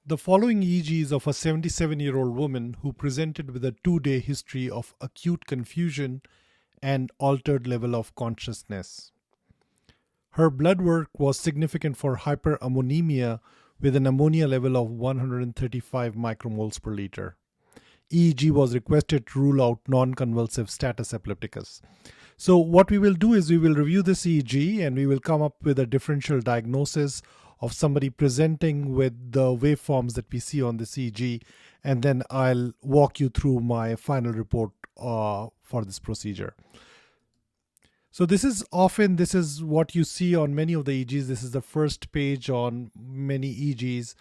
The following EEG is of a 77-year-old woman who presented with a 2-day history of acute confusion and altered level of consciousness. Her blood work was significant for hyperammonemia with an ammonia level of 135 micromoles per liter. EEG was requested to rule out non-convulsive status epilepticus. So what we will do is we will review this EEG and we will come up with a differential diagnosis of somebody presenting with the waveforms that we see on this EEG, and then I'll walk you through my final report for this procedure. So this is what you see on many of the EEGs. This is the first page on many EEGs.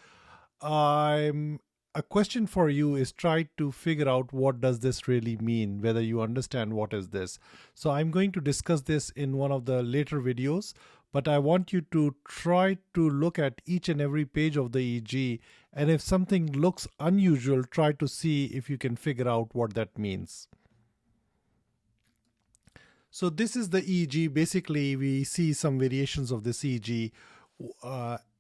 A question for you is try to figure out what does this really mean, whether you understand what is this. So I'm going to discuss this in one of the later videos, but I want you to try to look at each and every page of the EEG, and if something looks unusual, try to see if you can figure out what that means. So this is the EEG. Basically, we see some variations of this EEG.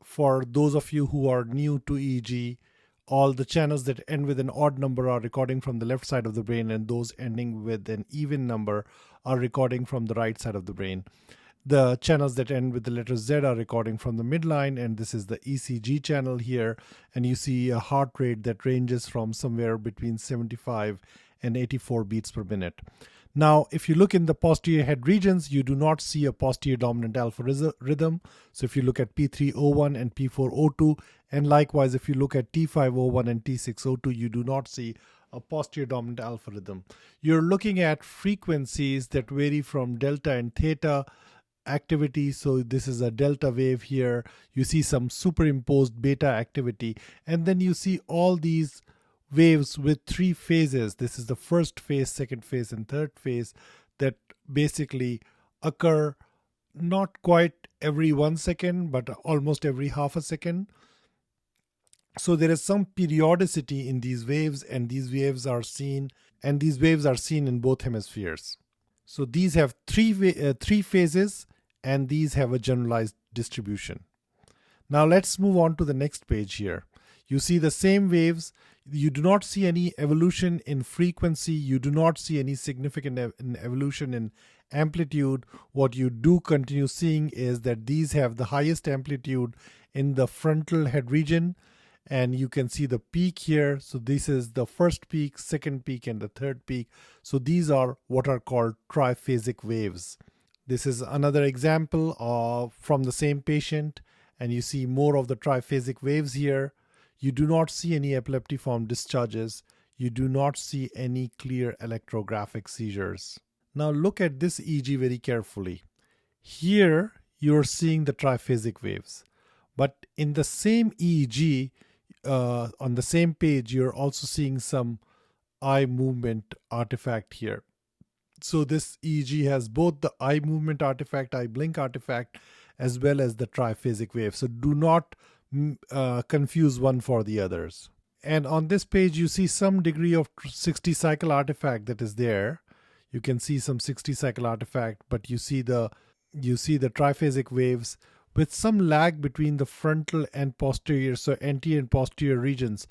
For those of you who are new to EEG, all the channels that end with an odd number are recording from the left side of the brain, and those ending with an even number are recording from the right side of the brain. The channels that end with the letter Z are recording from the midline, and this is the ECG channel here, and you see a heart rate that ranges from somewhere between 75 and 84 beats per minute. Now, if you look in the posterior head regions, you do not see a posterior dominant alpha rhythm. So if you look at P301 and P402, and likewise if you look at T501 and T602, you do not see a posterior dominant alpha rhythm. You're looking at frequencies that vary from delta and theta activity. So this is a delta wave here. You see some superimposed beta activity, and then you see all these waves with three phases. This is the first phase, second phase, and third phase that basically occur not quite every 1 second, but almost every half a second. So there is some periodicity in these waves, and these waves are seen in both hemispheres. So these have three phases, and these have a generalized distribution. Now let's move on to the next page here. You see the same waves. You do not see any evolution in frequency. You do not see any significant evolution in amplitude. What you do continue seeing is that these have the highest amplitude in the frontal head region, and you can see the peak here. So this is the first peak, second peak, and the third peak. So these are what are called triphasic waves. This is another example from the same patient, and you see more of the triphasic waves here. You do not see any epileptiform discharges. You do not see any clear electrographic seizures. Now look at this EEG very carefully. Here you're seeing the triphasic waves, but in the same EEG, on the same page, you're also seeing some eye movement artifact here. So this EEG has both the eye movement artifact, eye blink artifact, as well as the triphasic wave. So do not confuse one for the others. And on this page, you see some degree of 60 cycle artifact that is there. You can see some 60 cycle artifact, but you see the triphasic waves with some lag between the frontal and posterior, so anterior and posterior regions.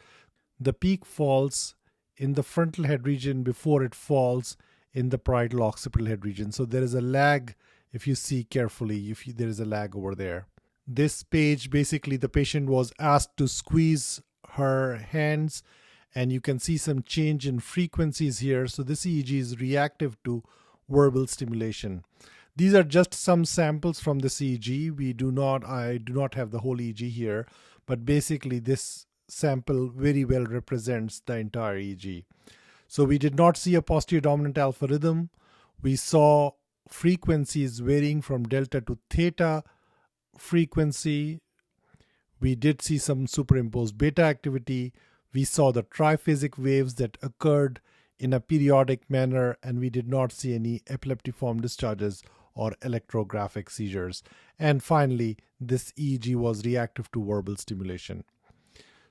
The peak falls in the frontal head region before it falls in the parietal occipital head region. So there is a lag. If you see carefully, there is a lag over there. This page, basically the patient was asked to squeeze her hands, and you can see some change in frequencies here. So this EEG is reactive to verbal stimulation. These are just some samples from this EEG. I do not have the whole EEG here, but basically this sample very well represents the entire EEG. So we did not see a posterior dominant alpha rhythm. We saw frequencies varying from delta to theta frequency. We did see some superimposed beta activity. We saw the triphasic waves that occurred in a periodic manner, and we did not see any epileptiform discharges or electrographic seizures. And finally, this EEG was reactive to verbal stimulation.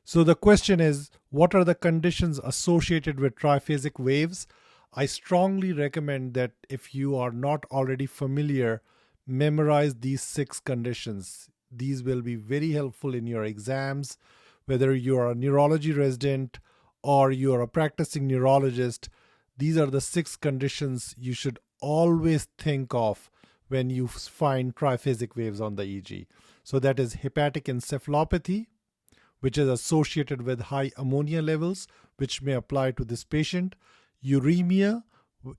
So the question is, what are the conditions associated with triphasic waves? I strongly recommend that if you are not already familiar, memorize these 6 conditions. These will be very helpful in your exams whether you are a neurology resident or you are a practicing neurologist, these are the 6 conditions you should always think of when you find triphasic waves on the EEG. So that is hepatic encephalopathy, which is associated with high ammonia levels, which may apply to this patient, uremia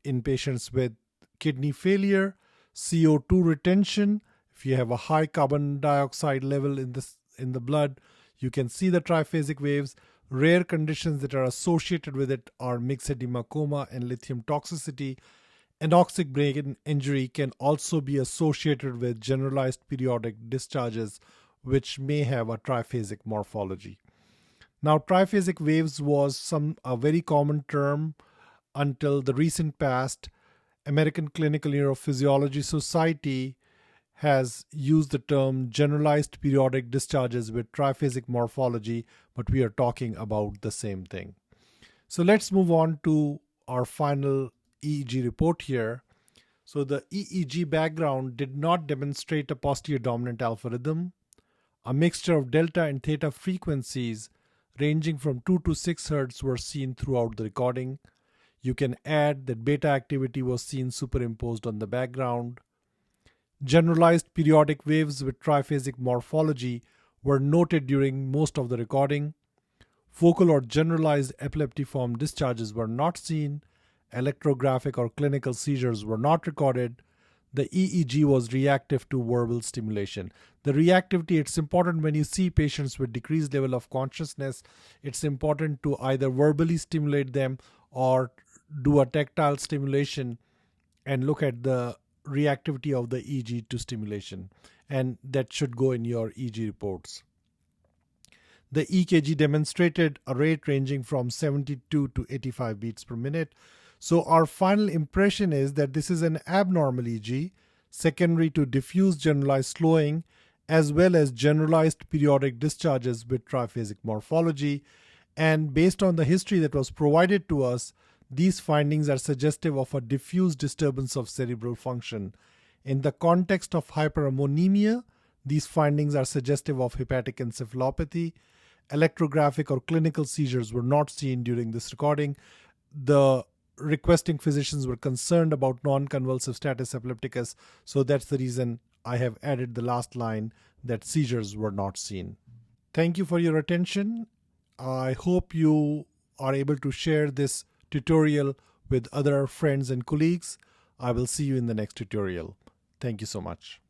in patients with kidney failure, CO2 retention. If you have a high carbon dioxide level in the blood, you can see the triphasic waves. Rare conditions that are associated with it are myxedema, coma, and lithium toxicity. Anoxic brain injury can also be associated with generalized periodic discharges, which may have a triphasic morphology. Now, triphasic waves was a very common term until the recent past. American Clinical Neurophysiology Society has used the term generalized periodic discharges with triphasic morphology, but we are talking about the same thing. So let's move on to our final EEG report here. So the EEG background did not demonstrate a posterior dominant alpha rhythm. A mixture of delta and theta frequencies ranging from 2 to 6 Hz were seen throughout the recording. You can add that beta activity was seen superimposed on the background. Generalized periodic waves with triphasic morphology were noted during most of the recording. Focal or generalized epileptiform discharges were not seen. Electrographic or clinical seizures were not recorded. The EEG was reactive to verbal stimulation. The reactivity, it's important when you see patients with decreased level of consciousness, it's important to either verbally stimulate them or do a tactile stimulation and look at the reactivity of the EEG to stimulation. And that should go in your EEG reports. The EKG demonstrated a rate ranging from 72 to 85 beats per minute. So our final impression is that this is an abnormal EEG, secondary to diffuse generalized slowing, as well as generalized periodic discharges with triphasic morphology. And based on the history that was provided to us, these findings are suggestive of a diffuse disturbance of cerebral function. In the context of hyperammonemia, these findings are suggestive of hepatic encephalopathy. Electrographic or clinical seizures were not seen during this recording. The requesting physicians were concerned about non-convulsive status epilepticus, so that's the reason I have added the last line that seizures were not seen. Thank you for your attention. I hope you are able to share this tutorial with other friends and colleagues. I will see you in the next tutorial. Thank you so much.